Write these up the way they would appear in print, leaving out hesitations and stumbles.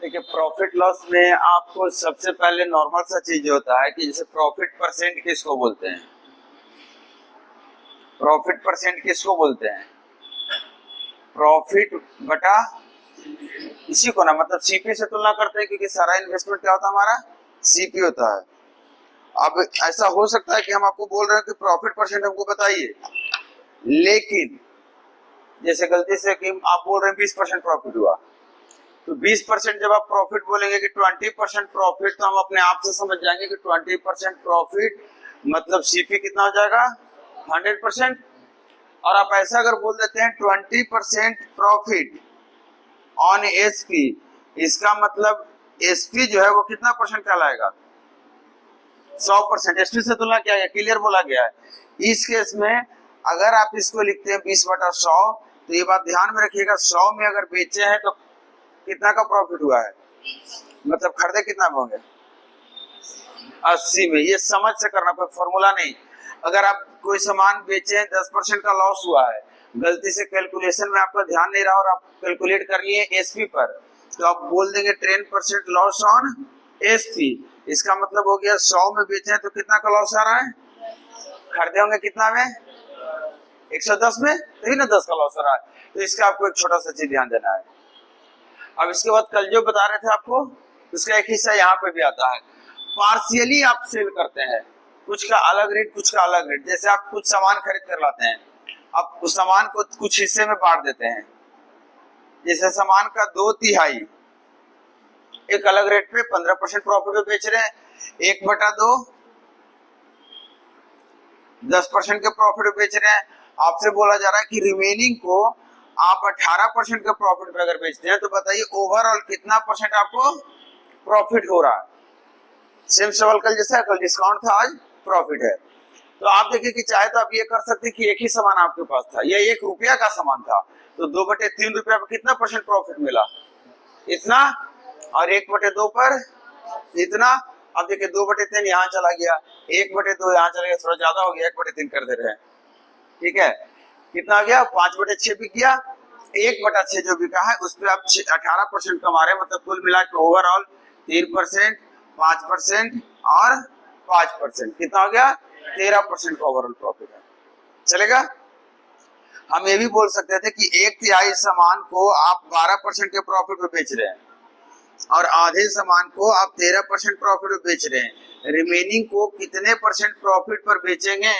देखिए profit loss में आपको सबसे पहले नॉर्मल सा चीज होता है कि जैसे प्रॉफिट परसेंट किसको बोलते हैं, प्रॉफिट परसेंट किसको बोलते हैं, प्रॉफिट बटा इसी को ना, मतलब सीपी से तुलना करते हैं क्योंकि सारा इन्वेस्टमेंट क्या होता है हमारा सीपी होता है। अब ऐसा हो सकता है कि हम आपको बोल रहे हैं कि प्रॉफिट परसेंट हमको बताइए, लेकिन जैसे गलती से कि आप बोल रहे हैं 20% प्रॉफिट हुआ, तो 20% जब आप प्रॉफिट बोलेंगे कि 20% प्रॉफिट, तो हम अपने आप से समझ जाएंगे कि 20% प्रॉफिट मतलब सीपी कितना हो जाएगा 100%। और आप ऐसा अगर बोल देते हैं 20% प्रॉफिट ऑन एसपी, इसका मतलब एसपी जो है वो कितना परसेंट कहलाएगा 100%। एसपी से तुलना किया गया, क्लियर बोला गया है। इस केस में अगर आप इसको लिखते हैं 20/100, तो ये बात ध्यान में रखिएगा 100 में अगर बेचे हैं तो कितना का प्रॉफिट हुआ है, मतलब खरीदे कितना में होंगे 80 में। ये समझ से करना, कोई फॉर्मूला नहीं। अगर आप कोई सामान बेचे हैं 10% का लॉस हुआ है, गलती से कैलकुलेशन में आपका ध्यान नहीं रहा और आप कैलकुलेट कर लिए एसपी पर, तो आप बोल देंगे 10% लॉस ऑन एसपी। इसका मतलब हो गया 100 में बेचे हैं तो कितना का लॉस आ रहा है, खरीदे होंगे कितना में 110 में, तो ही ना 10 का लॉस आ रहा है। तो इसका आपको एक छोटा सा चीज ध्यान देना है। अब इसके बाद कल जो बता रहे थे आपको, उसका एक हिस्सा यहाँ पे भी आता है। पार्शियली आप सेल करते हैं, कुछ का अलग रेट कुछ का अलग रेट। जैसे आप कुछ सामान खरीद कर लाते हैं, आप उस सामान को कुछ हिस्से में बांट देते हैं। जैसे सामान का 2/3 एक अलग रेट पे 15% प्रॉफिट में बेच रहे हैं, 1/2 10% के प्रॉफिट में बेच रहे हैं। आपसे बोला जा रहा है कि रिमेनिंग को आप 18% के प्रॉफिट पे अगर बेचते हैं, तो बताइए ओवरऑल कितना परसेंट आपको प्रॉफिट हो रहा है। सेम सवाल कल जैसा, कल डिस्काउंट था आज प्रॉफिट है। तो आप देखिए कि चाहे तो आप ये कर सकते हैं कि एक ही सामान आपके पास था, या 1 रुपया का सामान था, तो 2/3 रुपया पर कितना परसेंट प्रॉफिट मिला, इतना, और 1/2 पर इतना। अब देखिए 2/3 यहाँ चला गया, 1/2 यहाँ चला गया, थोड़ा ज्यादा हो गया, 1/3 कर दे रहे हैं, ठीक है। कितना आ गया 5/6 बिक गया, 1/6 जो बिका है उस पर आप 18% कमा रहे हैं, मतलब कुल मिला के ओवरऑल 3%, 5% और 5%, कितना हो गया 13% का ओवरऑल प्रॉफिट है। चलेगा। हम ये भी बोल सकते थे कि 1/3 सामान को आप 12% के प्रॉफिट पे बेच रहे हैं और आधे सामान को आप 13% प्रॉफिट पे बेच रहे हैं। रिमेनिंग को कितने परसेंट प्रॉफिट पर बेचेंगे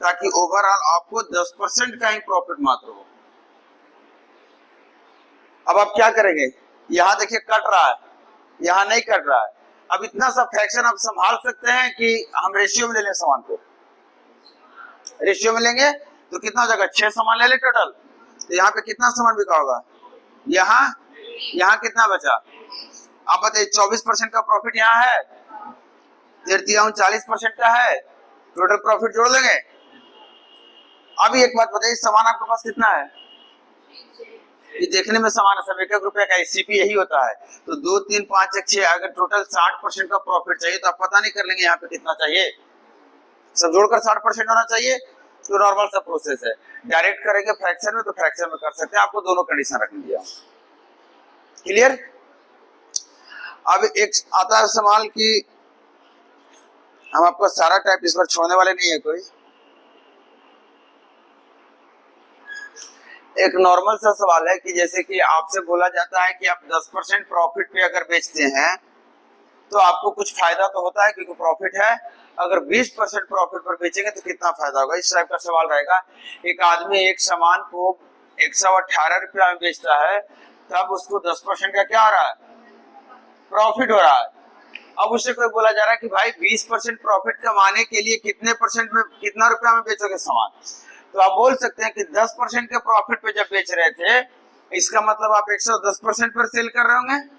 ताकि ओवरऑल आपको 10% का ही प्रॉफिट मात्र हो। अब आप क्या करेंगे, यहाँ देखिए कट रहा है, यहाँ नहीं कट रहा है। अब इतना सा फ्रैक्शन आप संभाल सकते हैं कि हम रेशियो में ले लें सामान को, रेशियो में लेंगे तो कितना हो जाएगा 6 सामान ले ले टोटल, तो यहाँ पे कितना सामान बिका होगा, यहाँ कितना बचा, आप बताइए 24% का प्रॉफिट यहाँ है, 40% का है, टोटल प्रॉफिट जोड़ लेंगे। अभी एक बात बताइए, सामान आपके पास कितना है, ये देखने में सामान सब 1 रुपए का, सीपी यही होता है, तो 2 3 5 1 6, अगर टोटल 60% का प्रॉफिट चाहिए तो आप पता नहीं कर लेंगे यहाँ पे कितना चाहिए, सब जोड़कर 60% होना चाहिए। तो नॉर्मल सा प्रोसेस है, डायरेक्ट करेंगे फ्रैक्शन में तो फ्रैक्शन में कर सकते हैं, आपको दोनों कंडीशन रखनी दिया। क्लियर। अब एक आता है सवाल कि हम आपको सारा टाइप इस बार छोड़ने वाले नहीं है कोई, एक नॉर्मल सा सवाल है कि जैसे कि आपसे बोला जाता है कि आप 10% प्रॉफिट पे अगर बेचते हैं तो आपको कुछ फायदा तो होता है क्योंकि प्रॉफिट है, अगर 20% प्रॉफिट पर बेचेंगे तो कितना फायदा होगा, इस टाइप का सवाल रहेगा। एक आदमी एक सामान को 118 रुपया में बेचता है, तब उसको 10% का क्या हो रहा है, प्रॉफिट हो रहा है। अब उससे कोई बोला जा रहा है कि भाई 20% प्रॉफिट कमाने के लिए कितने परसेंट में, कितना रुपया में बेचोगे सामान, तो आप बोल सकते हैं कि 10% के प्रॉफिट पे जब बेच रहे थे, इसका मतलब आप 110% पर सेल कर रहे होंगे,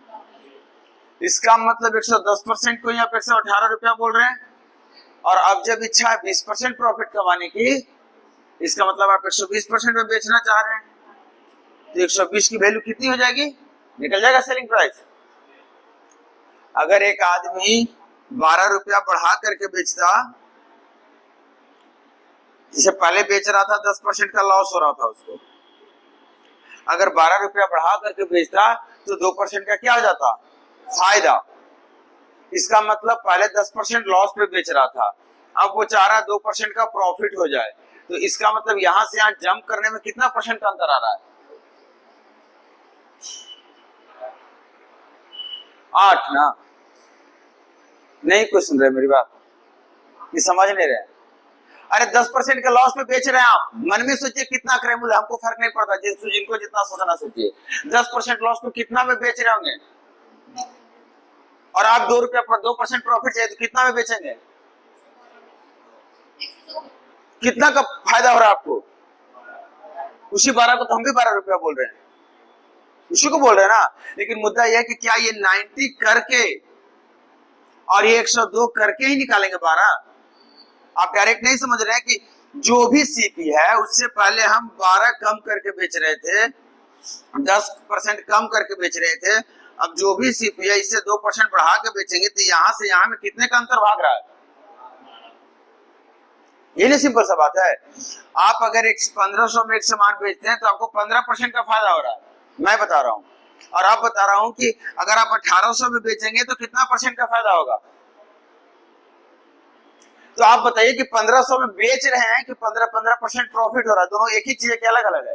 इसका मतलब 110% को आप 118 रुपया बोल रहे हैं। और अब जब इच्छा है 20% प्रॉफिट कमाने की, इसका मतलब आप 120% में बेचना चाह रहे हैं, तो 120 की वैल्यू कितनी हो जाएगी, निकल जाएगा सेलिंग प्राइस। अगर एक आदमी 12 रुपया बढ़ा करके बेचता, जिसे पहले बेच रहा था 10% का लॉस हो रहा था उसको, अगर 12 रुपया बढ़ा करके बेचता तो 2% का क्या हो जाता, फायदा। इसका मतलब पहले 10% लॉस पे बेच रहा था, अब वो चाह रहा 2% का प्रॉफिट हो जाए, तो इसका मतलब यहां से यहां जंप करने में कितना परसेंट का अंतर आ रहा है? 8 ना? नहीं कुछ सुन रहे मेरी बात, ये समझ नहीं रहे। अरे 10% के लॉस पे बेच रहे हैं आप, मन में सोचिए कितना क्रेमुल है, हमको फर्क नहीं पड़ता, जिनको जितना सोचना सोचिए। 10% लॉस पे कितना में बेच रहे होंगे? और आप 2 रुपया पर 2% प्रॉफिट चाहिए तो कितना में बेचेंगे? कितना का फायदा हो रहा है आपको? उसी 12 को तो हम भी 12 रुपया बोल रहे हैं, उसी को बोल रहे हैं ना। लेकिन मुद्दा यह है कि क्या ये 90 करके और ये 102 करके ही निकालेंगे 12? आप डायरेक्ट नहीं समझ रहे हैं कि जो भी सीपी है उससे पहले हम 12 कम करके बेच रहे थे, 10% कम करके बेच रहे थे, अब जो भी सीपी है इससे 2% बढ़ा के बेचेंगे, तो यहां से यहां में कितने का अंतर भाग रहा है? ये नहीं, सिंपल सा बात है। आप अगर 1500 में एक सामान बेचते हैं तो आपको 15% का फायदा हो रहा है, मैं बता रहा हूं। और आप बता रहा हूं कि अगर आप 1800 में बेचेंगे तो कितना परसेंट का फायदा होगा? तो आप बताइए कि 1500 में बेच रहे हैं कि 15% प्रॉफिट हो रहा है? दोनों एक ही चीज है कि अलग अलग है?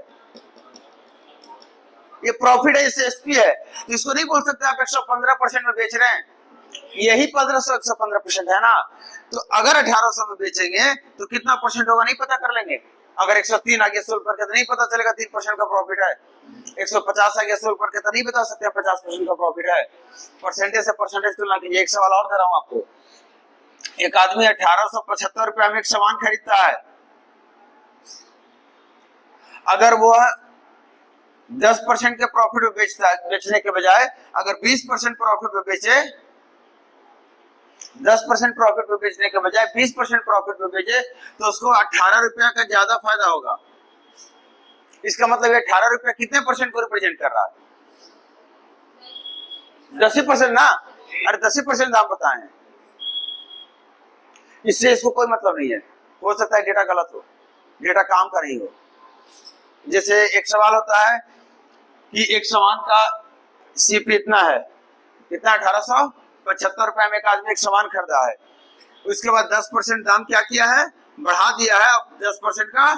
ये प्रॉफिट है, इससे एसपी है, तो इसको नहीं बोल सकते आप 115% में बेच रहे हैं। यही 1500 115% है ना। तो अगर 1800 में बेचेंगे तो कितना परसेंट होगा नहीं पता कर लेंगे। अगर 103 आ गया सोल्व करके तो नहीं पता चलेगा 3% का प्रॉफिट है, 150 आ गया सोल्व करके तो नहीं बता सकते 50% का प्रॉफिट है। परसेंटेज से परसेंटेज तुलना कीजिए। एक सवाल और दे रहा हूं आपको। एक आदमी 1875 रुपया में एक सामान खरीदता है, अगर वो 10% के प्रॉफिट में बेचता है, बेचने के बजाय अगर 20% प्रॉफिट में बेचे, 10% प्रॉफिट में बेचने के बजाय 20% प्रॉफिट में बेचे, तो उसको 18 रुपया का ज्यादा फायदा होगा। इसका मतलब ये 18 रुपया कितने परसेंट को रिप्रेजेंट कर रहा है? 10% ना। अरे 10% दाम बताएं, इससे इसको कोई मतलब नहीं है। हो सकता है डेटा गलत हो, डेटा काम का नहीं हो। जैसे एक सवाल होता है कि एक सामान का सीपी इतना है, कितना? 1875 रुपए में एक आदमी एक सामान खरीदा है, उसके बाद 10% दाम क्या किया है? बढ़ा दिया है, अब 10% का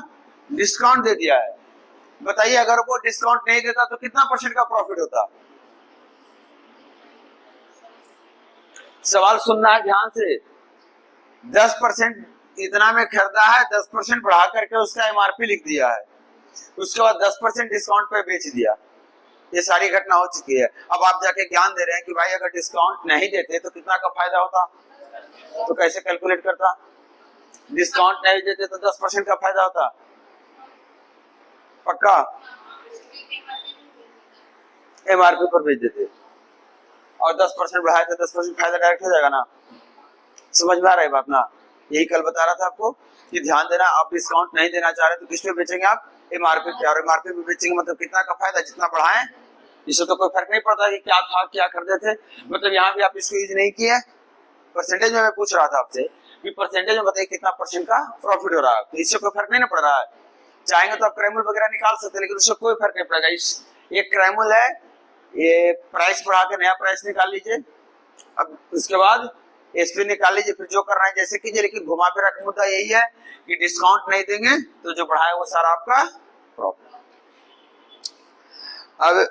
डिस्काउंट दे दिया है। बताइए अगर वो डिस्काउंट नहीं देता तो कितना परसेंट का प्रॉफिट होता? सवाल सुनना है ध्यान से। 10% इतना में खरीदा है, 10% बढ़ा करके उसका एमआरपी लिख दिया है, उसके बाद 10% डिस्काउंट पे बेच दिया। ये सारी घटना हो चुकी है। अब आप जाके ज्ञान दे रहे हैं कि भाई अगर डिस्काउंट नहीं देते तो कितना का फायदा होता, तो कैसे कैलकुलेट करता? डिस्काउंट नहीं देते तो 10% का फायदा होता, पक्का? एमआरपी पर बेच देते और 10% बढ़ाए तो 10% फायदा डायरेक्ट हो जाएगा ना। समझ में आ रहा है बात ना? यही कल बता रहा था आपको कि ध्यान देना, आप डिस्काउंट नहीं देना चाह रहे तो किस पे बेचेंगे आप? एमआरपी पे। और एमआरपी पे बेचेंगे मतलब कितना का फायदा? जितना बढ़ाएं, इससे तो कोई फर्क नहीं पड़ता कि क्या था क्या कर देते। मतलब यहाँ भी आप इसको यूज नहीं किया। परसेंटेज में मैं पूछ रहा था आपसे कि परसेंटेज में बताइए कितना परसेंट का प्रॉफिट हो रहा है, तो इससे कोई फर्क नहीं ना पड़ रहा है। चाहेंगे तो आप क्रेमुल वगैरह निकाल सकते हैं, लेकिन उससे कोई फर्क नहीं पड़ेगा। इस एक क्रेमुल है, ये प्राइस बढ़ा के नया प्राइस निकाल लीजिए, अब उसके बाद एसपी निकाल लीजिए, फिर जो करना है जैसे कीजिए। लेकिन घुमा फिरा के मुद्दा यही है कि डिस्काउंट नहीं देंगे तो जो बढ़ाए वो सारा आपका प्रॉफिट। अब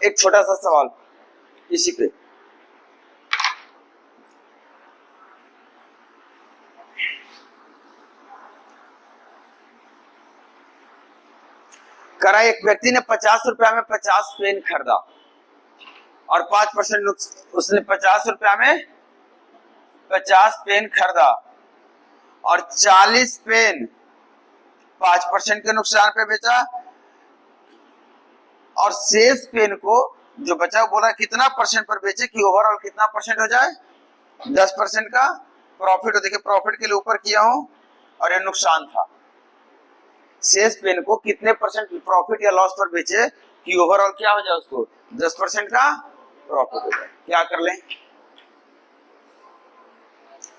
एक छोटा सा सवाल इसी पे, करा एक व्यक्ति ने 50 रुपया में 50 पेन खरीदा और 5% उसने 50 रुपया में 50 पेन खरीदा और 40 पेन 5% के नुकसान पे बेचा, और शेष पेन को जो बचा बोला कितना परसेंट पर बेचे कि ओवरऑल कितना परसेंट हो जाए? 10% का प्रॉफिट हो। देखिए प्रॉफिट के लिए ऊपर किया हूं और ये नुकसान था। शेष पेन को कितने परसेंट प्रॉफिट या लॉस पर बेचे कि ओवरऑल क्या हो जाए? उसको 10% का प्रॉफिट हो जाए। क्या कर लें?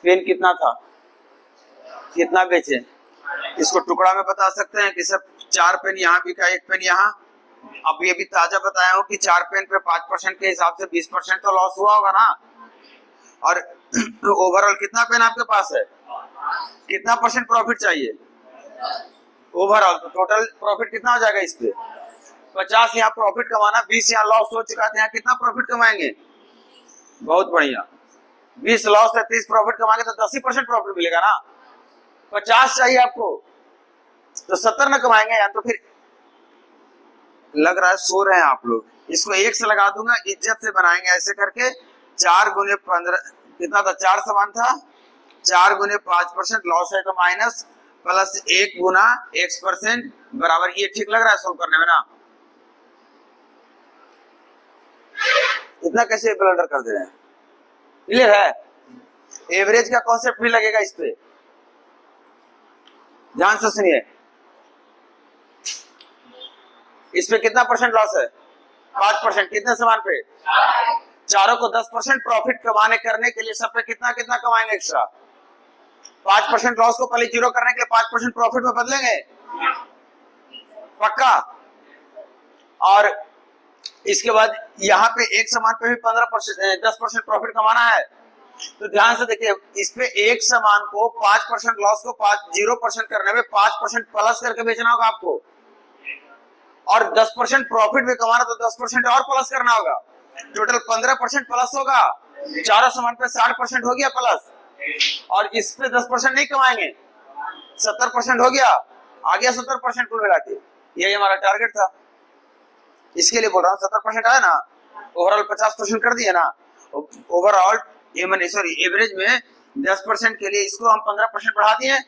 पेन कितना था, कितना बेचे? इसको टुकड़ा में बता सकते हैं कि सर 4 पेन यहाँ बिका, 1 पेन यहाँ। अब ये भी ताजा बताया हूँ कि 4 पेन पे 5% के हिसाब से 20% तो लॉस हुआ होगा ना। और ओवरऑल कितना पेन आपके पास है, कितना परसेंट प्रॉफिट चाहिए ओवरऑल, तो टोटल प्रॉफिट कितना हो जाएगा इस पे 50 यहाँ प्रॉफिट कमाना, 20 यहाँ लॉस हो चुका था, यहाँ कितना प्रॉफिट कमाएंगे, बहुत बढ़िया, 20 लॉस है 30 प्रॉफिट कमाएंगे तो 10% प्रॉफिट मिलेगा ना। 50 चाहिए आपको तो 70 में कमाएंगे, या तो फिर लग रहा है सो रहे हैं आप लोग, इसको 1 से लगा दूंगा, इज्जत से बनाएंगे ऐसे करके। 4 गुने 15 कितना था, 4 समान था, 4 गुने 5% लॉस है तो माइनस, प्लस 1 गुना x% बराबर, ये ठीक लग रहा है सोल्व करने में ना। इतना कैसे ब्लंडर कर दे रहे हैं, क्लियर है। एवरेज का कॉन्सेप्ट भी लगेगा इस पे, ध्यान से सुनिए। इस पे कितना परसेंट लॉस है, 5%, कितने सामान पे, चारों को 10% प्रॉफिट कमाने करने के लिए सब पे कितना कितना कमाएंगे एक्स्ट्रा, 5% लॉस को पहले जीरो करने के लिए 5% प्रॉफिट में बदलेंगे पक्का। और इसके बाद यहाँ पे एक सामान पे भी 10% प्रॉफिट कमाना है, तो ध्यान से देखिए, इस पे एक सामान को 5% लॉस को 0% करने में 5% प्लस करके बेचना होगा आपको, और 10% प्रॉफिट भी कमाना तो 10% और प्लस करना होगा, टोटल 15% प्लस होगा, चारों सामान पे 60% हो गया प्लस, और इस पे 10% नहीं कमाएंगे, 70% हो गया, आ गया 70% कुल मिला के, यही हमारा टारगेट था, इसके लिए बोल रहा हूँ। 70% आया ना, ओवरऑल 50% कर दिया ना, ओवरऑल सॉरी एवरेज में 10% के लिए इसको हम 15% बढ़ा दिए,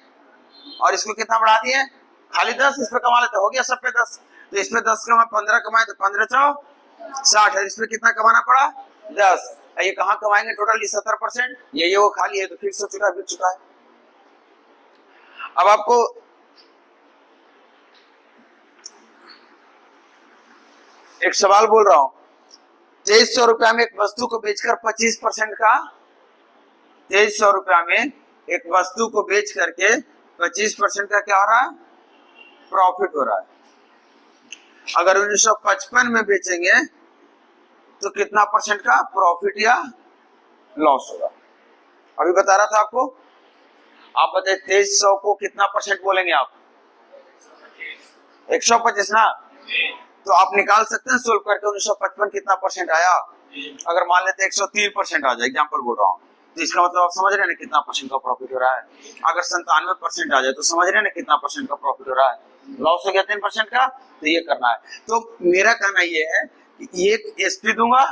और इसको कितना बढ़ा दिए, खाली 10, इस पे कमा लेते, हो गया सब पे 10, तो इसमें 10 कमा 15 कमाए तो 15 चौ 60 है, इसमें कितना कमाना पड़ा 10, ये कहाँ कमाएंगे टोटल 70%, ये वो खाली है तो फिक्स हो चुका है, बिक चुका है। अब आपको एक सवाल बोल रहा हूं, 2300 रुपया में एक वस्तु को बेचकर 25% का, 2300 रुपया में एक वस्तु को बेच करके 25% का क्या हो रहा है, प्रॉफिट हो रहा है। अगर 1955 में बेचेंगे तो कितना परसेंट का प्रॉफिट या लॉस होगा, अभी बता रहा था आपको। आप बताइए 2300 को कितना परसेंट बोलेंगे आप, 125 ना, तो आप निकाल सकते हैं सोल्व करके 1955 कितना परसेंट आया। अगर मान लेते 103% आ जाए, एग्जाम्पल बोल रहा हूँ, तो इसका मतलब आप समझ रहे हैं ना कितना परसेंट का प्रॉफिट हो रहा है। अगर 97% आ जाए तो समझ रहे हैं ना कितना परसेंट का प्रॉफिट हो रहा है, लॉस हो गया 3% का, तो ये करना है। तो मेरा कहना ये है कि एक एसपी दूंगा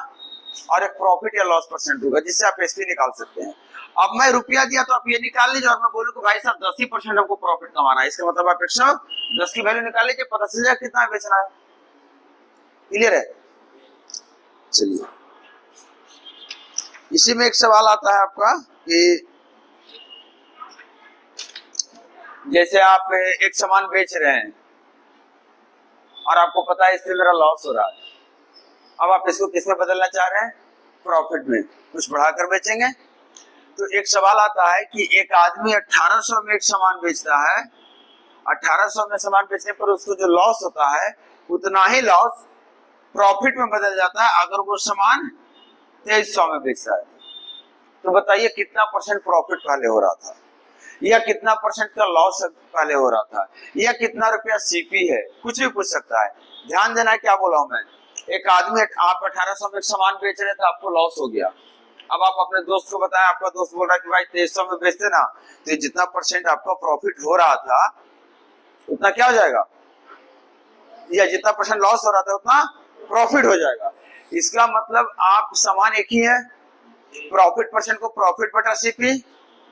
और एक प्रॉफिट या लॉस परसेंट दूंगा, जिससे आप एसपी निकाल सकते हैं। अब मैं रुपया दिया तो आप ये निकाल लीजिए, और मैं बोलूँ कि भाई साहब 10% हमको प्रॉफिट कमाना है, इसका मतलब आप 110 की वैल्यू निकाल लीजिए, पता चल जाए कितना बेचना है, क्लियर है। चलिए, इसी में एक सवाल आता है आपका कि जैसे आप एक सामान बेच रहे हैं और आपको पता है इससे मेरा लॉस हो रहा है, अब आप इसको किस में बदलना चाह रहे हैं, प्रॉफिट में, कुछ बढ़ाकर बेचेंगे। तो एक सवाल आता है कि एक आदमी 1800 में एक सामान बेचता है, 1800 में सामान बेचने पर उसको जो लॉस होता है उतना ही लॉस प्रॉफिट में बदल जाता है अगर वो सामान 2300 में बेचता है। तो बताइए कितना परसेंट प्रॉफिट पहले हो रहा था, या कितना परसेंट का लॉस पहले हो रहा था, या कितना रुपया सीपी है, कुछ भी पूछ सकता है। ध्यान देना है क्या बोला हूं मैं, एक आदमी आप 1800 में सामान बेच रहे थे, आपको लॉस हो गया, अब आप अपने दोस्त को बताएं, आपका दोस्त बोल रहा है कि भाई 2300 में बेचते ना, तो जितना परसेंट आपका प्रॉफिट हो रहा था उतना क्या हो जाएगा, या जितना परसेंट लॉस हो रहा था उतना प्रॉफिट हो जाएगा। इसका मतलब आप सामान एक ही है, प्रॉफिट परसेंट को प्रॉफिट बटा सीपी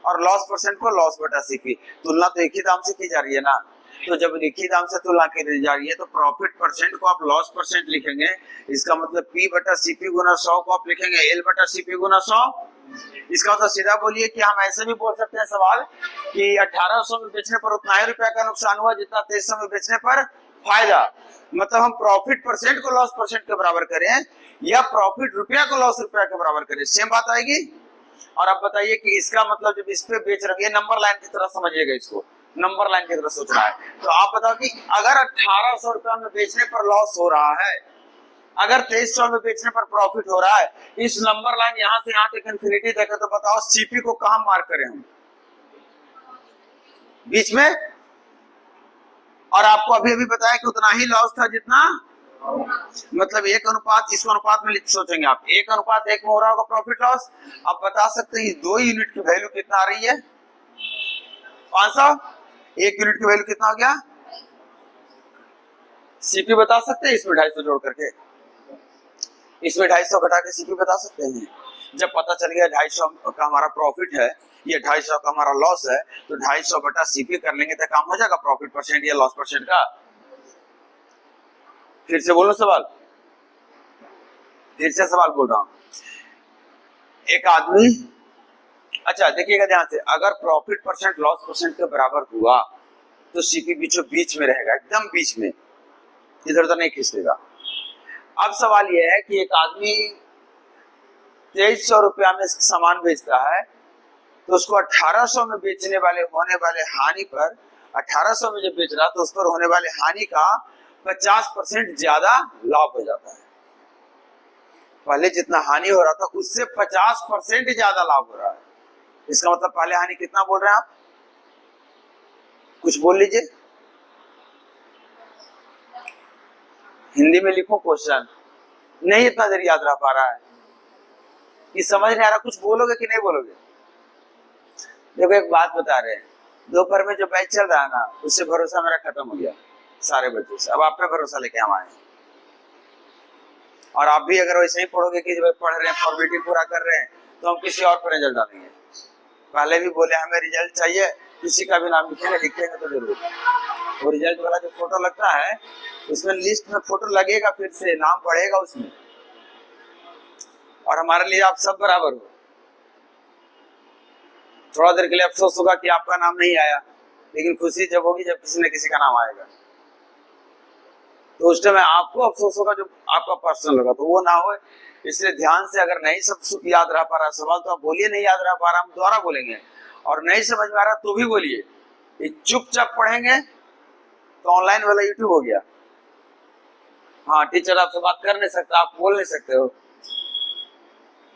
और लॉस परसेंट को लॉस बटा सीपी, तुलना तो एक ही दाम से की जा रही है ना। तो जब एक ही दाम से तुलना की जा रही है तो प्रॉफिट परसेंट को आप लॉस परसेंट लिखेंगे, इसका मतलब P बटा सीपी गुना 100 को आप लिखेंगे L बटा सीपी गुना 100। इसका मतलब सीधा बोलिए कि हम ऐसे भी बोल सकते हैं सवाल कि 1800 में बेचने पर उतना ही रुपया का नुकसान हुआ जितना 2300 में बेचने पर फायदा। मतलब हम प्रॉफिट परसेंट को लॉस परसेंट के बराबर करें या प्रॉफिट रुपया को लॉस रुपया के बराबर करें, सेम बात आएगी। और आप बताइए कि इसका मतलब जब इस पे बेच रहे, ये नंबर लाइन की तरह समझिएगा इसको, नंबर लाइन की तरफ सोच रहा है। तो आप बताओ कि अगर 1800 रुपया में बेचने पर लॉस हो रहा है, अगर 2300 में बेचने पर प्रॉफिट हो रहा है, इस नंबर लाइन यहां से यहां तक इन्फिनिटी देखे, तो बताओ सीपी को कहां मार्क करें हम? बीच में। और आपको अभी अभी बताया कि उतना ही लॉस था जितना, मतलब एक अनुपात, इसको अनुपात में सोचेंगे आप, 1:1 में हो रहा होगा प्रॉफिट लॉस। आप बता सकते हैं 2 यूनिट की वैल्यू कितना आ रही है? 500। 1 यूनिट की वैल्यू कितना हो गया? सीपी बता सकते हैं इसमें 250 जोड़ करके, इसमें 250 घटा के सीपी बता सकते हैं। जब पता चल गया 250 का हमारा प्रॉफिट है, ये 250 का हमारा लॉस है, तो 250 बटा सीपी कर लेंगे तो काम हो जाएगा प्रॉफिट परसेंट या लॉस परसेंट का। फिर से बोलो सवाल, फिर से सवाल बोल रहा हूं। एक आदमी, अच्छा देखिएगा ध्यान से, अगर प्रॉफिट परसेंट लॉस परसेंट के बराबर हुआ तो सीपी बीचों बीच में रहेगा, एकदम बीच में, इधर उधर नहीं खिसकेगा। अब सवाल यह है कि एक आदमी 2300 रुपया में सामान बेचता है, तो उसको 1800 में बेचने वाले होने वाले हानि पर, 1800 में जब बेच रहा तो उस पर होने वाले हानि का 50% ज्यादा लाभ हो जाता है। पहले जितना हानि हो रहा था उससे 50% ज्यादा लाभ हो रहा है। इसका मतलब पहले हानि कितना बोल रहे हैं आप? कुछ बोल लीजिए, हिंदी में लिखो क्वेश्चन। नहीं इतना देर याद रह पा रहा है, ये समझ नहीं आ रहा, कुछ बोलोगे कि नहीं बोलोगे? देखो एक बात बता रहे हैं, दोपहर में जो बैच चल रहा है ना, उससे भरोसा मेरा खत्म हो गया सारे बच्चों से। अब आप पे भरोसा लेके हम आए, और आप भी अगर वैसे ही पढ़ोगे कि जब पढ़ रहे हैं फॉर्मेलिटी पूरा कर रहे हैं, तो हम किसी और पर रिजल्ट डालेंगे। पहले भी बोले हमें रिजल्ट चाहिए, किसी का भी नाम लिखेंगे, लिखेंगे तो जरूर। वो रिजल्ट वाला जो फोटो लगता है उसमें लिस्ट में फोटो लगेगा, फिर से नाम पढ़ेगा उसमें, और हमारे लिए आप सब बराबर हो। थोड़ा देर के लिए अफसोस होगा कि आपका नाम नहीं आया, लेकिन खुशी जब होगी जब किसी न किसी का नाम आएगा, तो उस टाइम आपको अफसोस होगा जो आपका पर्सनल होगा, तो वो ना हो। इसलिए ध्यान से, अगर नहीं सब याद रह पा रहा सवाल तो आप बोलिए नहीं याद रह पा रहा, हम दोबारा बोलेंगे, और नहीं समझ में आ रहा तो भी बोलिए। चुपचाप पढ़ेंगे तो ऑनलाइन वाला यूट्यूब हो गया। हाँ, टीचर आपसे बात कर नहीं सकता, आप बोल नहीं सकते हो,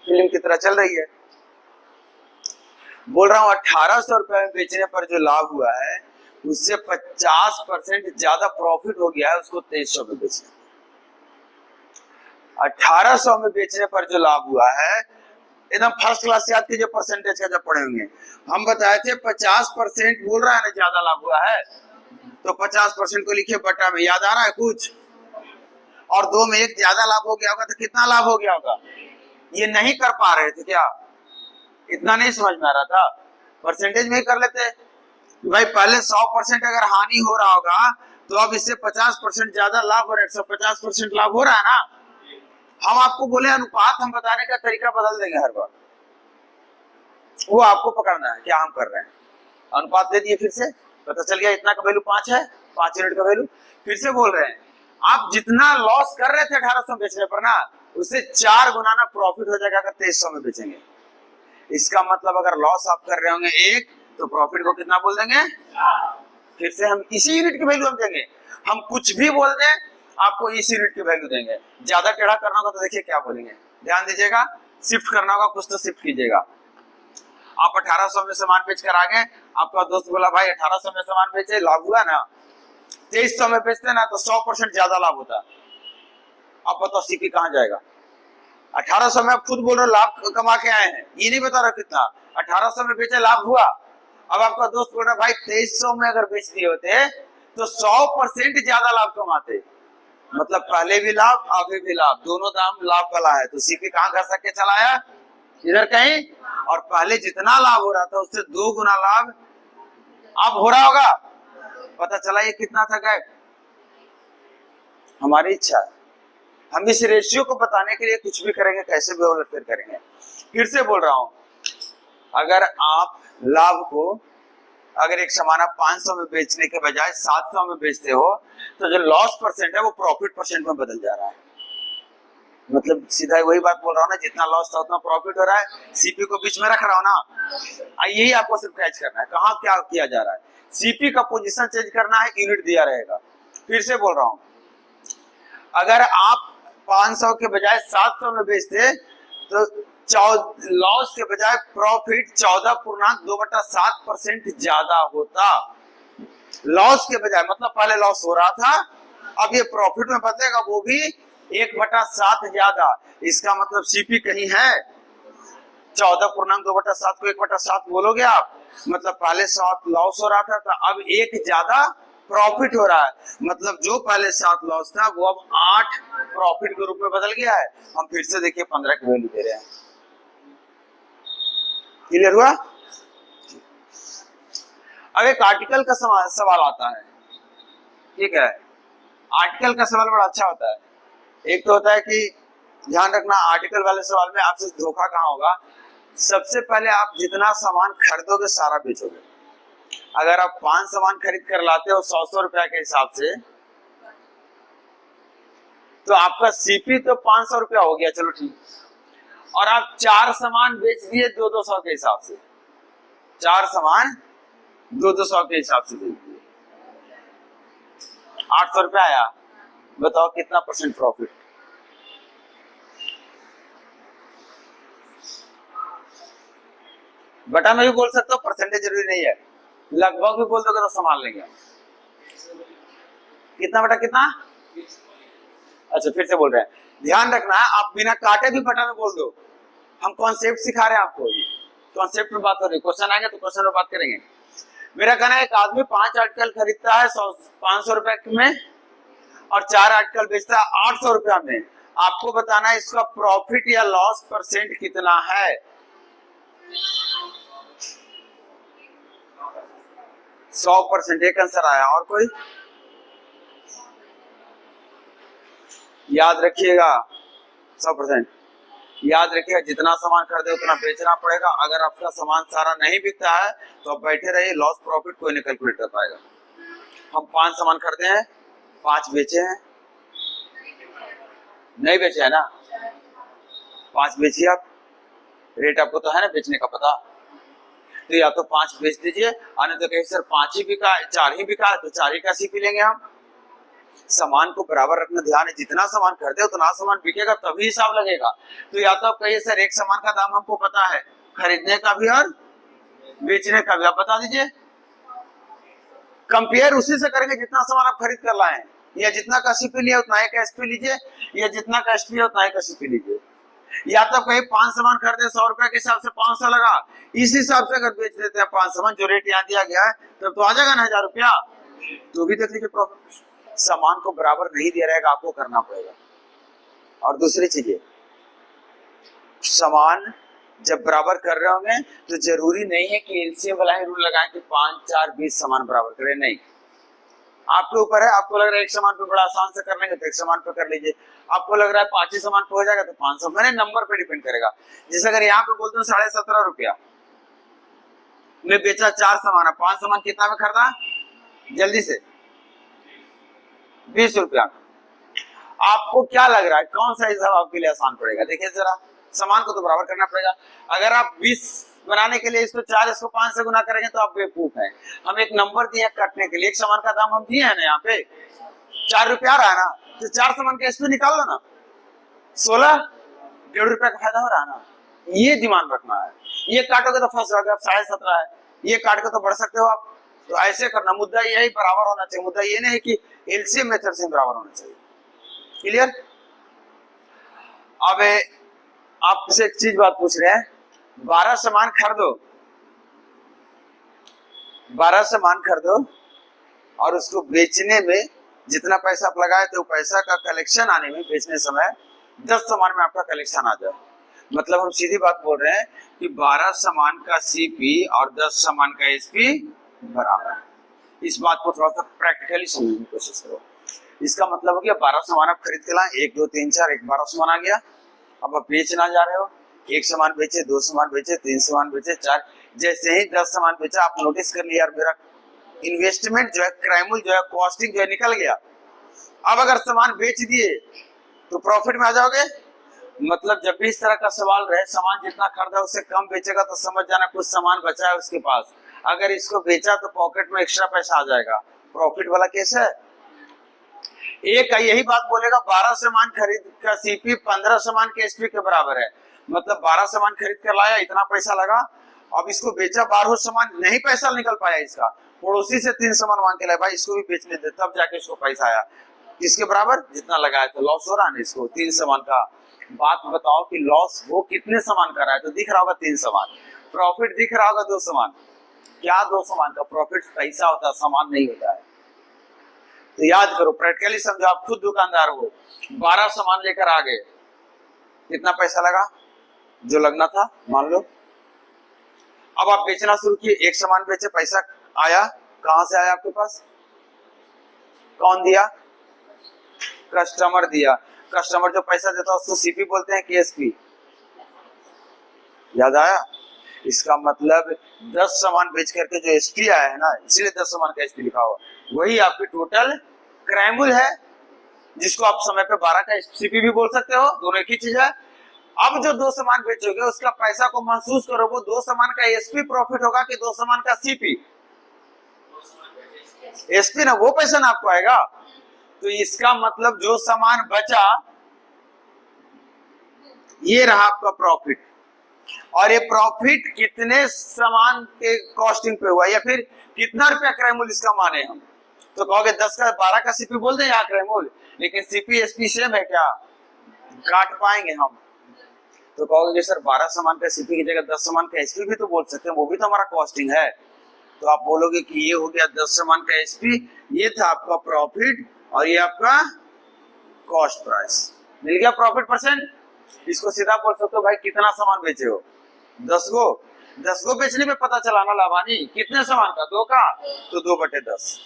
फिल्म की तरह चल रही है। बोल रहा हूँ 1800 रुपए में बेचने पर जो लाभ हुआ है उससे 50% ज्यादा प्रॉफिट हो गया है उसको 2300 में बेचने। 1800 में बेचने पर जो लाभ हुआ है, एकदम फर्स्ट क्लास याद कीजिए, परसेंटेज का जब पढ़े होंगे हम बताए थे 50% बोल रहा है ना ज्यादा लाभ हुआ है, तो 50% को लिखिए बटा में, याद आ रहा है कुछ? और 2 में 1 ज्यादा लाभ हो गया होगा तो कितना लाभ हो गया होगा? ये नहीं कर पा रहे थे क्या? इतना नहीं समझ में आ रहा था? परसेंटेज में ही कर लेते भाई। पहले 100% अगर हानि हो रहा होगा तो अब इससे 50% ज्यादा लाभ हो रहा है, 150% लाभ हो रहा है ना। हम आपको बोले अनुपात, हम बताने का तरीका बदल देंगे हर बार, वो आपको पकड़ना है क्या हम कर रहे हैं। अनुपात दे दिए, फिर से पता चल गया इतना का वैल्यू 5 है, 5 यूनिट का वैल्यू। फिर से बोल रहे हैं, आप जितना लॉस कर रहे थे 1800 बेचने पर ना, उससे 4 गुना ना प्रॉफिट हो जाएगा अगर 2300 में बेचेंगे। इसका मतलब अगर लॉस आप कर रहे होंगे 1, तो प्रॉफिट को कितना बोल देंगे? फिर से हम इसी यूनिट की वैल्यू हम देंगे, हम कुछ भी बोल दें आपको इसी यूनिट की वैल्यू देंगे। ज्यादा टेढ़ा करना होगा तो देखिए क्या बोलेंगे, ध्यान दीजिएगा। शिफ्ट करना होगा कुछ तो शिफ्ट कीजिएगा। आप 1800 में सामान बेच कर आ गए, आपका दोस्त बोला भाई 1800 में सामान बेचे, लाभ हुआ ना। 2300 में बेचते ना तो 100% ज्यादा लाभ होता। आप बताओ सीपी कहां जाएगा? 1800 में आप खुद बोल रहे हो लाभ कमा के आए हैं, ये नहीं बता रहा कितना। 1800 में बेचे, लाभ हुआ। अब आपका दोस्त बोल रहा भाई 2300 में अगर बेच दिए होते तो 100% ज्यादा लाभ कमाते। मतलब पहले भी लाभ, अभी भी लाभ, दोनों दाम लाभ वाला है। तो सीपी कहां घर सके चलाया? इधर कहीं। और पहले जितना लाभ हो रहा था उससे 2 गुना लाभ अब हो रहा होगा। पता चला ये कितना था गैप? हमारी इच्छा है, हम इस रेशियो को बताने के लिए कुछ भी करेंगे, कैसे भी उलटफेर करेंगे। फिर से बोल रहा हूं, अगर आप लाभ को, अगर एक सामान आप 500 में बेचने के बजाय 700 में बेचते हो, तो जो लॉस परसेंट है वो प्रॉफिट परसेंट में बदल जा रहा है। मतलब सीधा वही बात बोल रहा हूँ ना, जितना लॉस था उतना प्रॉफिट हो रहा है, सीपी को बीच में रख रहा हूँ ना। यही आपको सिर्फ कैच करना है, कहाँ क्या किया जा रहा है। सीपी का पोजीशन चेंज करना है, यूनिट दिया रहेगा। फिर से बोल रहा हूँ, अगर आप 500 के बजाय 700 में बेचते तो लॉस के बजाय प्रॉफिट 14.2/7% ज्यादा होता। लॉस के बजाय मतलब पहले लॉस हो रहा था, अब ये प्रॉफिट में बदलेगा, वो भी 1/7 ज्यादा। इसका मतलब सीपी कहीं है, 14.2/7 को 1/7 बोलोगे आप, मतलब पहले 7 लॉस हो रहा था तो अब 1 ज्यादा प्रॉफिट हो रहा है। मतलब जो पहले 7 लॉस था वो अब 8 प्रॉफिट के रूप में बदल गया है। हम फिर से देखिए 15 की वैल्यू दे रहे हैं। क्लियर हुआ? अब एक आर्टिकल का सवाल आता है, ठीक है। आर्टिकल का सवाल बड़ा अच्छा होता है। एक तो होता है कि ध्यान रखना, आर्टिकल वाले सवाल में आपसे धोखा कहाँ होगा। सबसे पहले आप जितना सामान खरीदोगे सारा बेचोगे। अगर आप 5 सामान खरीद कर लाते हो 100 रुपया के हिसाब से, तो आपका सीपी तो 500 रुपया हो गया, चलो ठीक। और आप 4 सामान बेच दिए 200 के हिसाब से, 4 सामान 200 के हिसाब से बेच दिए, 800 रुपया आया। बताओ कितना परसेंट प्रॉफिट? बटा में भी बोल सकते हो, परसेंटेज जरूरी नहीं है, लगभग भी बोल दोगे तो संभाल लेंगे। कितना बटा कितना? अच्छा फिर से बोल रहे हैं, ध्यान रखना है, आप बिना काटे भी बटा में बोल दो। हम कॉन्सेप्ट सिखा रहे हैं आपको, कॉन्सेप्ट में बात हो रही है। क्वेश्चन आएंगे तो क्वेश्चन में बात करेंगे। मेरा कहना है, एक आदमी 5 आर्टिकल खरीदता है 500 रुपए में और 4 आर्टिकल बेचता है 800 रुपया में। आपको बताना है इसका प्रॉफिट या लॉस परसेंट कितना है। 100%। एक आंसर आया, और कोई? याद रखिएगा 100%। याद रखिएगा, जितना सामान खरीदे उतना बेचना पड़ेगा। अगर आपका सामान सारा नहीं बिकता है तो आप बैठे रहिए, लॉस प्रॉफिट कोई नहीं कैलकुलेट कर पाएगा। हम 5 सामान खरीदे हैं, 5 बेचे हैं, नहीं बेचे है ना, 5 बेचिए आप। रेट आपको तो है ना बेचने का पता, तो या तो 5 बेच दीजिए, आने तो कहीं सर 5 ही बिका, 4 ही बिका, तो 4 ही का सीपी लेंगे हम। सामान को बराबर रखना, ध्यान है, जितना सामान खरीदे उतना सामान बिकेगा तभी हिसाब लगेगा। तो या तो आप कहिए सर एक सामान का दाम हमको पता है, खरीदने का भी और बेचने का भी, आप बता दीजिए। कंपेयर उसी से करेंगे जितना सामान आप खरीद कर लाए, या जितना का सीपी लिया उतना ही का एसपी लीजिए, या जितना का एसपी है उतना ही का सीपी लीजिए। या तो कहीं 5 सामान खरीदे 100 रुपए के हिसाब से 500 लगा, इस हिसाब से अगर बेच देते हैं 5 सामान, जो रेट यहाँ दिया गया है, तब तो आ जाएगा ना 1000 रुपया। तो भी देख लीजिए प्रॉफिट। सामान को बराबर नहीं दिया रहेगा, आपको करना पड़ेगा। और दूसरी चीज, सामान जब बराबर कर रहे होंगे तो जरूरी नहीं है कि एलसीएम वाला ही रूल लगाएं कि 5, 4, 20 सामान बराबर करें, नहीं। आपके ऊपर है, आपको लग रहा है एक सामान पे बड़ा आसान से कर लेंगे तो एक सामान पे कर लीजिए। आपको लग रहा है 5 ही सामान पे हो जाएगा तो 500, मैंने नंबर पे डिपेंड करेगा। जैसे अगर यहाँ पे बोलते हो 17.5 रुपया में बेचा, 4 सामान है, 5 सामान कितना में खरीदा? जल्दी से 20 रुपया। आपको क्या लग रहा है कौन सा हिसाब आपके लिए आसान पड़ेगा? देखिए जरा, सामान को तो बराबर करना पड़ेगा। अगर आप 20 बनाने के लिए इसको 4, इसको 5 से गुना करेंगे तो आप बेवकूफ हैं। हम एक नंबर दिए काटने के लिए, एक सामान का दाम हम दिए है ना, यहाँ पे 4 रुपया रहा है ना, तो 4 सामान का एसपी निकाल लो ना, 16, 1.5 रुपया का फायदा हो रहा है ना। ये दिमाग रखना है। ये काटोगे तो फंस जाओगे, आप 17.5 है, ये काट के तो बढ़ सकते हो आप। तो ऐसे करना, मुद्दा यही बराबर होना चाहिए। मुद्दा ये नहीं कि एलसीएम मेथड से बराबर होना चाहिए। क्लियर? अब आपसे एक चीज बात पूछ रहे हैं, 12 सामान खरीदो, 12 सामान खरीदो और उसको बेचने में जितना पैसा आप लगाए थे वो पैसा का कलेक्शन आने में, बेचने समय 10 सामान में आपका कलेक्शन आ जाए। मतलब हम सीधी बात बोल रहे हैं कि 12 सामान का सीपी और 10 सामान का एसपी बराबर। इस बात को थोड़ा सा प्रैक्टिकली समझने की कोशिश करो। इसका मतलब हो गया 12 सामान आप खरीद के लाए, 1, 2, 3, 4, एक 12 सामान आ गया। अब आप बेचना जा रहे हो, 1 सामान बेचे, 2 सामान बेचे, 3 सामान बेचे, 4, जैसे ही 10 सामान बेचा, आप नोटिस कर लिया यार मेरा इन्वेस्टमेंट जो है, क्राइमुल जो है, कॉस्टिंग जो है निकल गया। अब अगर सामान बेच दिए तो प्रॉफिट में आ जाओगे, मतलब जब भी इस तरह का सवाल रहे, सामान जितना खरीदा उससे कम बेचेगा तो समझ जाना कुछ सामान बचा है उसके पास, अगर इसको बेचा तो पॉकेट में एक्स्ट्रा पैसा आ जाएगा, प्रॉफिट वाला केस है। एक यही बात बोलेगा 12 सामान खरीद का सीपी 15 सामान के एसपी के बराबर है, मतलब 12 सामान खरीद कर लाया, इतना पैसा लगा, अब इसको बेचा 12 सामान, नहीं पैसा निकल पाया इसका, पड़ोसी से 3 सामान मांग के लाया, भाई इसको भी बेचने दे, तब जाके इसको पैसा आया, किसके बराबर, जितना लगाया, तो लॉस हो रहा है इसको 3 सामान का। बात बताओ कि लॉस वो कितने सामान का रहा है, तो दिख रहा होगा 3 सामान, प्रॉफिट दिख रहा होगा 2 सामान, क्या 2 सामान का प्रॉफिट पैसा होता है, सामान नहीं होता है। तो याद करो, प्रैक्टिकली समझो, आप खुद दुकानदार हो, 12 सामान लेकर आ गए, कितना पैसा लगा, जो लगना था मान लो, अब आप बेचना शुरू किए, 1 सामान बेचे, पैसा आया, कहां से आया आपके पास, कौन दिया, कस्टमर दिया, कस्टमर जो पैसा देता है उसको सीपी बोलते हैं कि एसपी, याद आया। इसका मतलब 10 सामान बेच करके जो एसपी आया है ना, इसलिए 10 सामान का एसपी लिखा हुआ, वही आपकी टोटल क्रैमुल है, जिसको आप समय पे 12 का सीपी भी बोल सकते हो, दोनों एक ही चीज है। अब जो 2 सामान बेचोगे उसका पैसा को महसूस करो, वो 2 सामान का एसपी प्रॉफिट होगा कि 2 सामान का सीपी, एसपी ना, वो पैसा ना आपको आएगा। तो इसका मतलब जो सामान बचा ये रहा आपका प्रॉफिट, और ये प्रॉफिट कितने सामान के कॉस्टिंग पे हुआ, या फिर कितना रुपया क्रैमुल इसका माने हम, तो कहोगे 10 का 12 का सीपी बोल दें यहाँ क्रैमुल, लेकिन सीपी एसपी सेम है क्या, काट पाएंगे हम, तो कहोगे सर 12 सामान का सीपी की जगह 10 सामान का एसपी भी तो बोल सकते हैं, वो भी तो हमारा कॉस्टिंग है, तो आप बोलोगे कि ये हो गया 10 सामान का एसपी, ये था आपका प्रॉफिट, और ये आपका कॉस्ट प्राइस, मिल गया प्रॉफिट परसेंट। इसको सीधा बोल सकते हो भाई कितना सामान बेचे हो, 10 गो बेचने में पता चला ना लाभानी, कितने सामान का, 2 का, तो 2/10।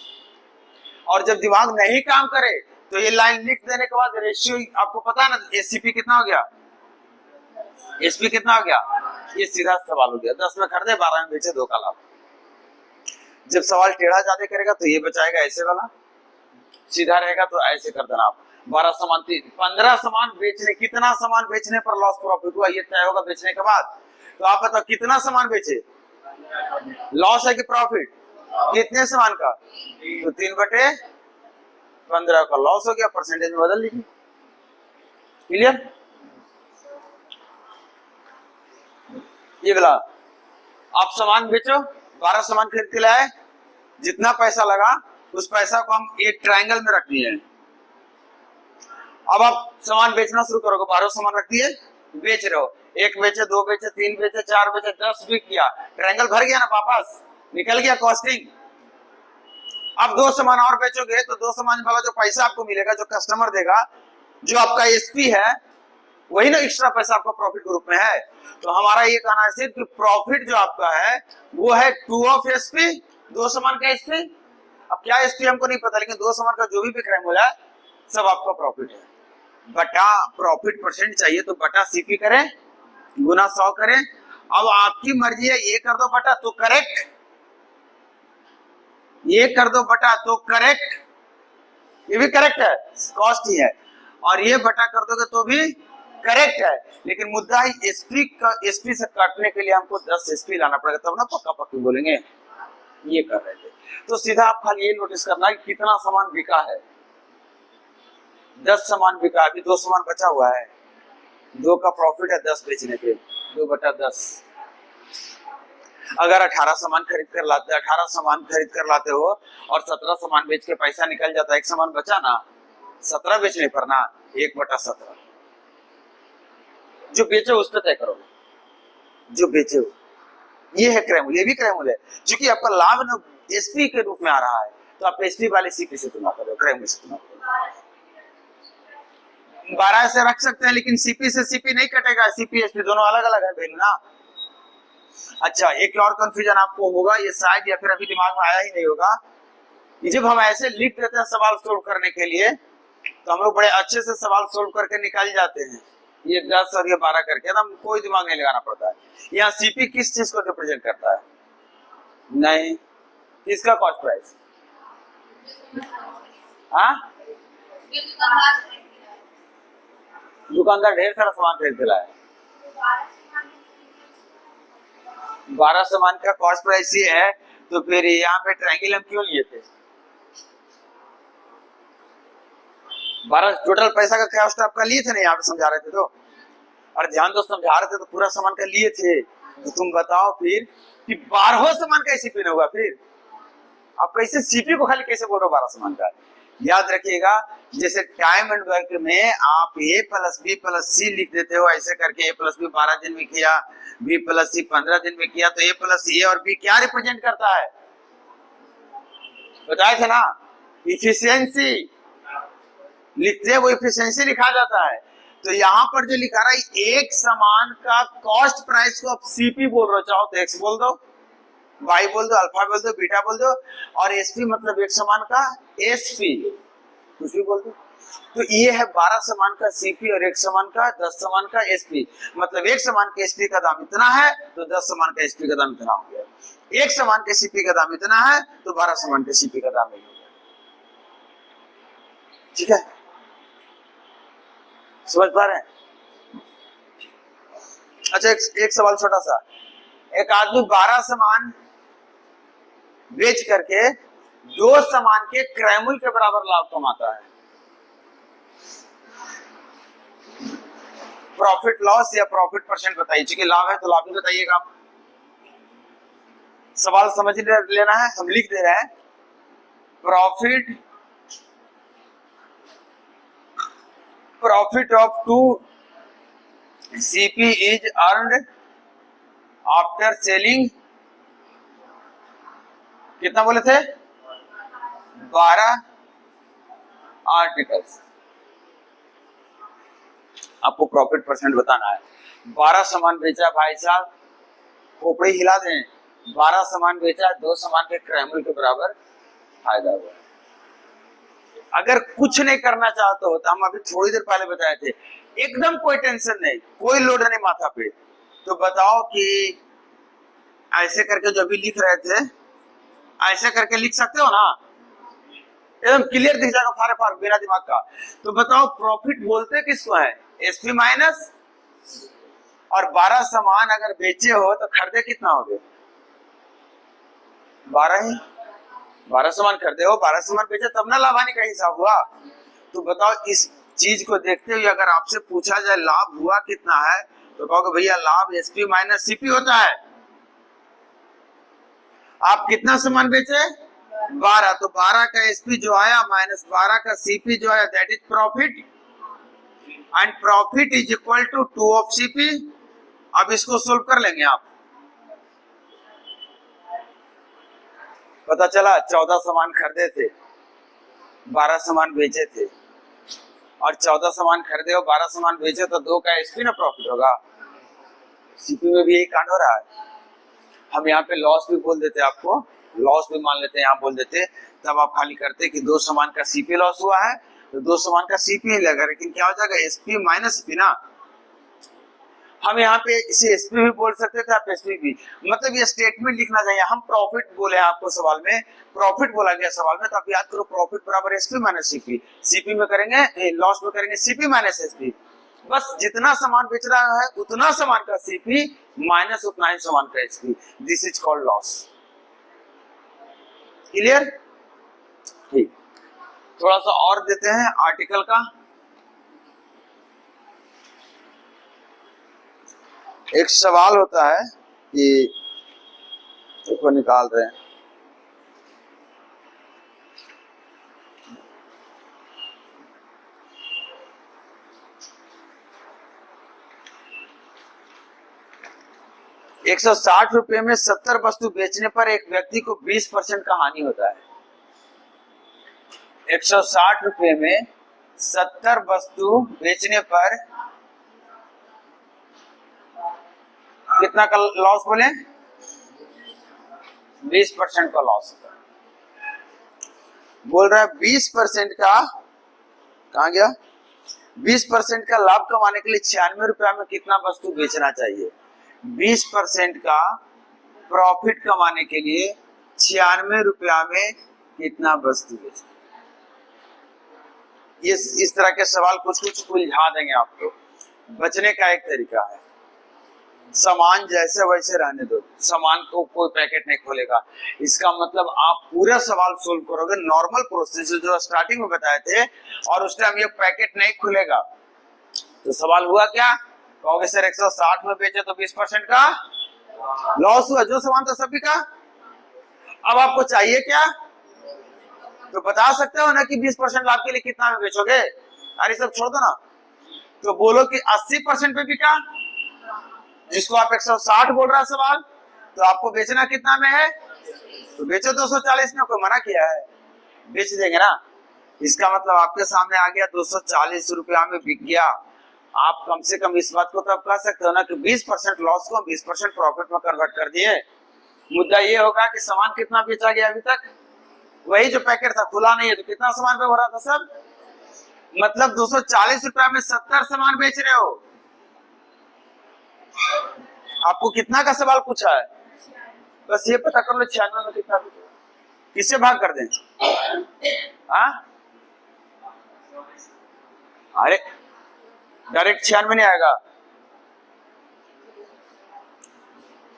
और जब दिमाग नहीं काम करे तो ये लाइन लिख देने के बाद रेशियो आपको पता है ना, एससीपी कितना हो गया, एसपी कितना हो गया, ये सीधा सवाल हो गया, 10 में खरीदे 12 में बेचे, 2 का लाभ। जब सवाल टेढ़ा ज्यादा करेगा तो ये बचाएगा ऐसे वाला, सीधा रहेगा तो ऐसे कर देना आप, 12 सामान 15 सामान बेचने, कितना सामान बेचने पर लॉस प्रॉफिट हुआ ये तय होगा बेचने के बाद। तो आप बताओ कितना सामान बेचे, लॉस है कि प्रॉफिट, कितने सामान का, तो 3/15 का लॉस हो गया, परसेंटेज में बदल लीजिए, क्लियर। ये बोला आप सामान बेचो, 12 सामान खरीद के लाए, जितना पैसा लगा उस पैसा को हम एक ट्रायंगल में रख दिए, अब आप सामान बेचना शुरू करोगे, 12 सामान रख दिए, बेच रहे हो, 1 बेचे, 2 बेचे, 3 बेचे, 4 बेचे, 10 बिक गया, ट्रायंगल भर गया ना, वापस निकल गया कॉस्टिंग। अब 2 सामान और बेचोगे तो 2 सामान वाला जो पैसा आपको मिलेगा, जो कस्टमर देगा, जो आपका एसपी है, वही ना एक्स्ट्रा पैसा आपका प्रॉफिट ग्रुप में है। तो हमारा ये कहना है सिर्फ कि प्रॉफिट जो आपका है वो है 2 ऑफ एसपी, 2 सामान का एसपी, अब क्या एसपी हमको नहीं पता, लेकिन 2 सामान का जो भी बिक रहा है सब आपका प्रॉफिट है, बटा प्रॉफिट परसेंट चाहिए तो बटा सीपी करें, गुना 100 करें। अब आपकी मर्जी है, ये कर दो बटा तो करेक्ट, ये कर दो बटा तो करेक्ट, ये भी करेक्ट है, कॉस्ट ही है, और ये बटा कर दोगे तो भी करेक्ट है, लेकिन मुद्दा है एसपी का, एसपी से काटने के लिए हमको 10 एसपी लाना पड़ेगा, तब ना पक्का पक्की बोलेंगे। ये कर रहे थे, तो सीधा आप खाली ये नोटिस करना है कितना सामान बिका है, 10 सामान बिका, अभी 2 सामान बचा हुआ है, 2 का प्रॉफिट है 10 बेचने पे, 2/10। अगर 18 सामान खरीद कर लाते, 18 सामान खरीद कर लाते हो और 17 सामान बेच के पैसा निकल जाता है, 1 सामान बचा ना, 17 बेचने पर ना 1/17, जो बेचे उस पर तय करो, जो बेचे हो, ये है क्रैमुल, ये भी क्रैमुल है, क्योंकि आपका लाभ ना एसपी के रूप में आ रहा है, तो आप एसपी वाले सीपी से तुलना करो, क्रैमुल से तुलना करो। 12 से रख सकते हैं, लेकिन सीपी से सीपी नहीं कटेगा, सीपी एसपी दोनों अलग अलग है वैल्यू ना। अच्छा, एक और कंफ्यूजन आपको होगा, ये शायद या फिर अभी दिमाग में आया ही नहीं होगा, जब हम ऐसे लिख देते हैं सवाल सोल्व करने के लिए, तो हम लोग बड़े अच्छे से सवाल सोल्व करके निकाल जाते हैं, ये 10 और ये 12 करके, एकदम कोई दिमाग नहीं लगाना पड़ता है। यहाँ सीपी किस चीज को रिप्रेजेंट करता है, नहीं, किसका कॉस्ट प्राइस, हाँ दुकानदार ढेर सारा सामान खरीद के लाया। 12 सामान का कॉस्ट प्राइस ये है, तो फिर यहाँ पे ट्रायंगल हम क्यों लिए थे? 12 टोटल पैसा का कॉस्ट आपका लिए थे ना, यहाँ पे समझा रहे थे तो, और ध्यान दो समझा रहे थे तो पूरा सामान का लिए थे। तो तुम बताओ फिर कि 12 सामान का सीपी होगा, फिर आप कैसे सीपी को खाली कैसे बोल रहे हो 12 सामान का? याद रखिएगा, जैसे टाइम एंड वर्क में आप ए प्लस बी प्लस सी लिख देते हो, ऐसे करके ए प्लस बी 12 दिन में किया, बी प्लस सी 15 दिन में किया, तो ए प्लस ए और बी क्या रिप्रेजेंट करता है? बताए थे ना, इफिशियंसी लिखते हैं, वो इफिशियंसी लिखा जाता है। तो यहाँ पर जो लिखा रहा है एक सामान का कॉस्ट प्राइस को आप सीपी बोल रहे हो, चाहो तो एक्स बोल दो, वाई बोल दो, अल्फा बोल दो, बीटा बोल दो, और एसपी मतलब एक सामान का एसपी कुछ भी बोल दो। तो ये है 12 सामान का सीपी और एक सामान का 10 सामान का एसपी। मतलब एक सामान के एसपी का दाम इतना है तो 10 सामान का एसपी का दाम इतना हो गया। एक सामान के सीपी का दाम इतना है तो 12 सामान के सीपी का दाम नहीं हो गया। ठीक है, समझ पा रहे हैं? अच्छा, एक सवाल छोटा सा। एक आदमी 12 सामान बेच करके 2 सामान के क्रय मूल्य के बराबर लाभ कमाता है। प्रॉफिट लॉस या प्रॉफिट परसेंट बताइए, क्योंकि लाभ है तो लाभ ही बताइएगा। सवाल समझ लेना है, हम लिख दे रहे हैं profit of 2 CP is earned after selling, कितना बोले थे? 12 आर्टिकल्स। आपको प्रॉफिट परसेंट बताना है। 12 सामान बेचा भाई साहब, खोपड़ी हिला दें, 12 सामान बेचा, 2 सामान के क्रय मूल्य के बराबर फायदा हुआ। अगर कुछ नहीं करना चाहते हो तो हम अभी थोड़ी देर पहले बताए थे, एकदम कोई टेंशन नहीं, कोई लोड नहीं माथा पे, तो बताओ कि ऐसे करके जो भी लिख रहे थे ऐसे करके लिख सकते हो ना, एकदम क्लियर दिख जाएगा फारे फार बिना दिमाग का। तो बताओ प्रॉफिट बोलते किसको है? एसपी माइनस, और 12 सामान अगर बेचे हो तो खरीदे कितना हो गए? 12 ही। 12 सामान खरीदे हो, 12 सामान बेचे, तब ना लाभ हानि का हिसाब हुआ। तो बताओ इस चीज को देखते हुए अगर आपसे पूछा जाए लाभ हुआ कितना है, तो कहोगे भैया लाभ एसपी माइनस सीपी होता है। आप कितना सामान बेचे? 12, तो 12 का एसपी जो आया माइनस 12 का सीपी जो आया, that is profit, and profit is equal to 2 of CP. अब इसको सोल्व कर लेंगे आप। पता चला 14 सामान खरीदे थे, 12 सामान बेचे थे, और 14 सामान खरीदे हो, 12 सामान बेचे, तो 2 का एसपी ना प्रॉफिट होगा। सीपी में भी यही कांड हो रहा है। हम यहाँ पे लॉस भी बोल देते, आपको लॉस भी मान लेते, यहाँ बोल देते, तब आप खाली करते कि 2 सामान का सीपी लॉस हुआ है तो 2 सामान का सीपी ही लगा, लेकिन क्या हो जाएगा? एसपी माइनस सीपी ना। हम यहाँ पे इसे एसपी भी बोल सकते थे, आप एसपी भी, मतलब ये स्टेटमेंट लिखना चाहिए। हम प्रॉफिट बोले हैं आपको सवाल में, प्रॉफिट बोला गया सवाल में, तो आप याद करो प्रॉफिट बराबर एसपी माइनस सीपी। सीपी में करेंगे, लॉस में करेंगे सीपी माइनस एसपी। बस जितना सामान बेच रहा है उतना सामान का सीपी माइनस उतना ही सामान का SP. This is called loss. Clear? ठीक, थोड़ा सा और देते हैं आर्टिकल का। एक सवाल होता है कि देखो निकाल रहे हैं, ₹160 में 70 वस्तु बेचने पर एक व्यक्ति को 20% का हानि होता है। 160 रुपए में 70 वस्तु बेचने पर कितना का लॉस बोले? 20% का लॉस बोल रहा है। 20% का कहाँ गया? 20% का लाभ कमाने के लिए 96 रुपया में कितना वस्तु बेचना चाहिए? 20% का प्रॉफिट कमाने के लिए 96 रुपया में कितना वस्तु बेचना? इस तरह के सवाल कुछ कुछ उलझा देंगे आपको। बचने का एक तरीका है, सामान जैसे वैसे रहने दो, सामान को कोई पैकेट नहीं खोलेगा। इसका मतलब आप पूरा सवाल सोल्व करोगे नॉर्मल प्रोसेस जो स्टार्टिंग में बताए थे, और उस टाइम ये पैकेट नहीं खुलेगा। तो सवाल हुआ क्या, कहोगे सर 160 में बेचे तो 20% का लॉस हुआ, जो सामान था सभी का। अब आपको चाहिए क्या, तो बता सकते हो ना कि 20% लाभ के लिए कितना में बेचोगे। अरे सब छोड़ दो ना, तो बोलो कि 80% पे बिका, जिसको आप 160 बोल रहा सवाल, तो आपको बेचना कितना में है, तो बेचो 240 में, कोई मना किया है, बेच देंगे ना। इसका मतलब आपके सामने आ गया 240 रुपया में बिक गया। आप कम से कम इस बात को तब कह सकते हो ना कि 20% लॉस को 20% प्रॉफिट में कन्वर्ट कर दिए। मुद्दा ये होगा कि सामान कितना बेचा गया अभी तक, वही जो पैकेट था खुला नहीं है, तो कितना सामान पे हो रहा था सब, मतलब 240 रुपया में 70 सामान बेच रहे हो। आपको कितना का सवाल पूछा है, बस ये पता कर लो 96 में कितना, किससे भाग कर दें। अरे डायरेक्ट 96 नहीं आएगा,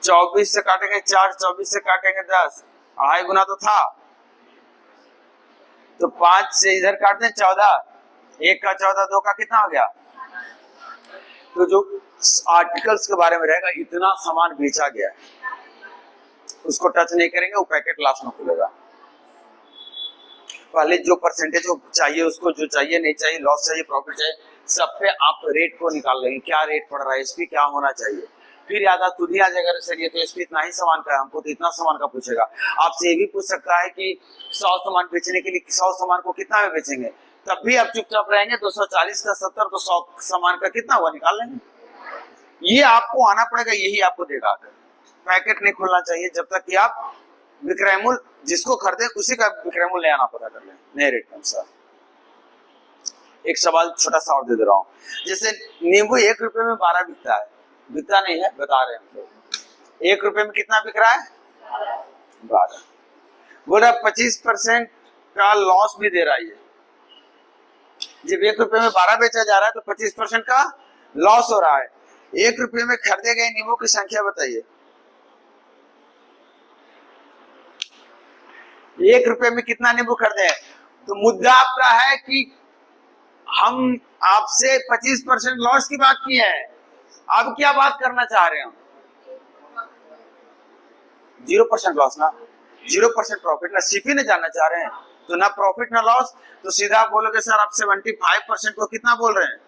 24 से काटेंगे 4, 24 से काटेंगे 10, 2.5 गुना तो था, तो 5 से इधर काट दें 14, 1 का 14, 2 का कितना हो गया। तो जो आर्टिकल्स के बारे में रहेगा, इतना सामान बेचा गया उसको टच नहीं करेंगे, वो पैकेट लास्ट में खुलेगा। पहले जो परसेंटेज चाहिए उसको, जो चाहिए नहीं चाहिए, लॉस चाहिए प्रॉफिट चाहिए, सब पे आप रेट को निकाल लेंगे, क्या रेट पड़ रहा है, एसपी क्या होना चाहिए। फिर याद आ खुद ही आ जाएगा, सर ये तो एसपी इतना ही सामान का है, हमको तो इतना सामान का पूछेगा। आपसे ये भी पूछ सकता है कि 100 सामान बेचने के लिए 100 सामान को कितना में बेचेंगे, तब भी आप चुपचाप रहेंगे। 240 का 70 तो 100 सामान का कितना हुआ, निकाल लेंगे। ये आपको आना पड़ेगा, यही आपको देगा। पैकेट नहीं खुलना चाहिए जब तक कि आप विक्रय मूल्य जिसको खरीदे उसी का विक्रय मूल्य आना पता कर लें, नए रेट के अनुसार। एक सवाल छोटा सा और दे रहा हूँ, जैसे नींबू 1 रुपए में 12 बिकता है, बिकता नहीं है, बता रहे हैं 1 रुपए में कितना बिक रहा है, 12। बोला 25% का लॉस भी दे रहा है। जब 1 रुपए में 12 बेचा जा रहा है तो 25% का लॉस हो रहा है। 1 रुपए में खरीदे गए नींबू की संख्या बताइए। 1 रुपए में कितना नींबू खरीदे हैं, तो मुद्दा आपका है कि हम आपसे 25% लॉस की बात की है, अब क्या बात करना चाह रहे हैं हम, 0% लॉस ना, 0% प्रॉफिट ना, सीपी ने जानना चाह रहे हैं। तो ना प्रॉफिट ना लॉस, तो सीधा आप बोलोगे सर आप 75% को कितना बोल रहे हैं,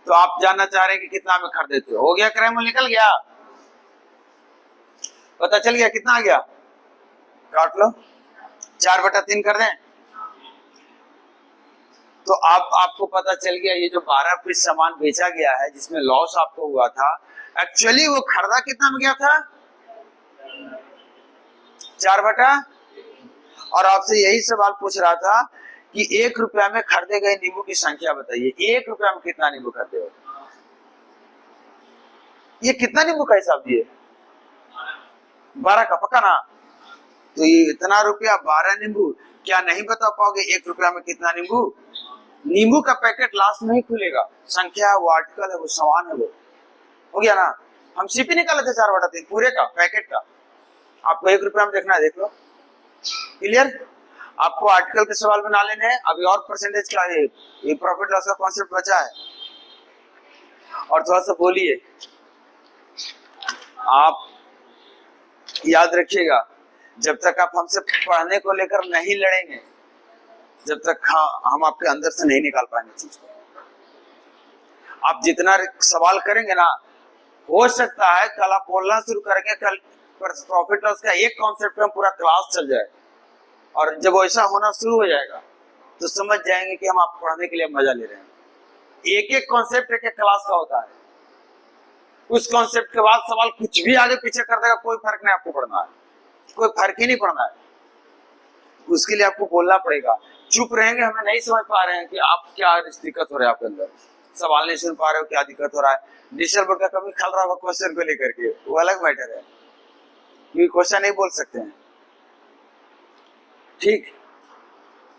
तो आप जानना चाह रहे हैं कि कितना में खरीदते हो गया, क्रय मूल्य निकल गया, पता चल गया कितना आ गया, काट लो 4/3 कर दें। तो अब आपको पता चल गया ये जो 12 पीस सामान बेचा गया है जिसमें लॉस आपको हुआ था, एक्चुअली वो खरीदा कितना में गया था, 4/। और आपसे यही सवाल पूछ रहा था कि 1 रुपया में खरीदे गए नींबू की संख्या बताइए। 1 रुपया में कितना नींबू खरीदे हो, ये कितना नींबू का हिसाब दिए, 12 का पक्का ना। तो ये इतना रुपया 12 नींबू, क्या नहीं बता पाओगे 1 रुपया में कितना नींबू। नींबू का पैकेट लास्ट में ही खुलेगा, संख्या है वो, आर्टिकल है वो, सामान है वो, हो गया ना। हम सीपी निकाले थे 4/3 पूरे का पैकेट का, आपको 1 रुपया में देखना है, देख लो, क्लियर। आपको आर्टिकल के सवाल बना लेने हैं। अभी और परसेंटेज क्या है, ये प्रॉफिट लॉस का कॉन्सेप्ट बचा है, और थोड़ा सा बोलिए। आप याद रखिएगा, जब तक आप हमसे पढ़ने को लेकर नहीं लड़ेंगे, जब तक हम आपके अंदर से नहीं निकाल पाएंगे चीज को। आप जितना सवाल करेंगे ना, हो सकता है कल आप बोलना शुरू करेंगे, कल प्रॉफिट लॉस का एक कॉन्सेप्ट में पूरा क्लास चल जाए, और जब वैसा होना शुरू हो जाएगा तो समझ जाएंगे कि हम आप पढ़ने के लिए मजा ले रहे हैं। एक एक कॉन्सेप्ट एक एक क्लास का होता है, उस कॉन्सेप्ट के बाद सवाल कुछ भी आगे पीछे कर देगा, कोई फर्क नहीं, आपको पढ़ना है, कोई फर्क ही नहीं पड़ना है। उसके लिए आपको बोलना पड़ेगा। चुप रहेंगे, हमें नहीं समझ पा रहे हैं कि आप क्या दिक्कत हो रहा है, आपके अंदर सवाल नहीं सुन पा रहे हो, क्या दिक्कत हो रहा है, डिजिटल बोर्ड का कभी खल रहा होगा क्वेश्चन को लेकर के, वो अलग मैटर है, क्योंकि क्वेश्चन नहीं बोल सकते हैं, ठीक।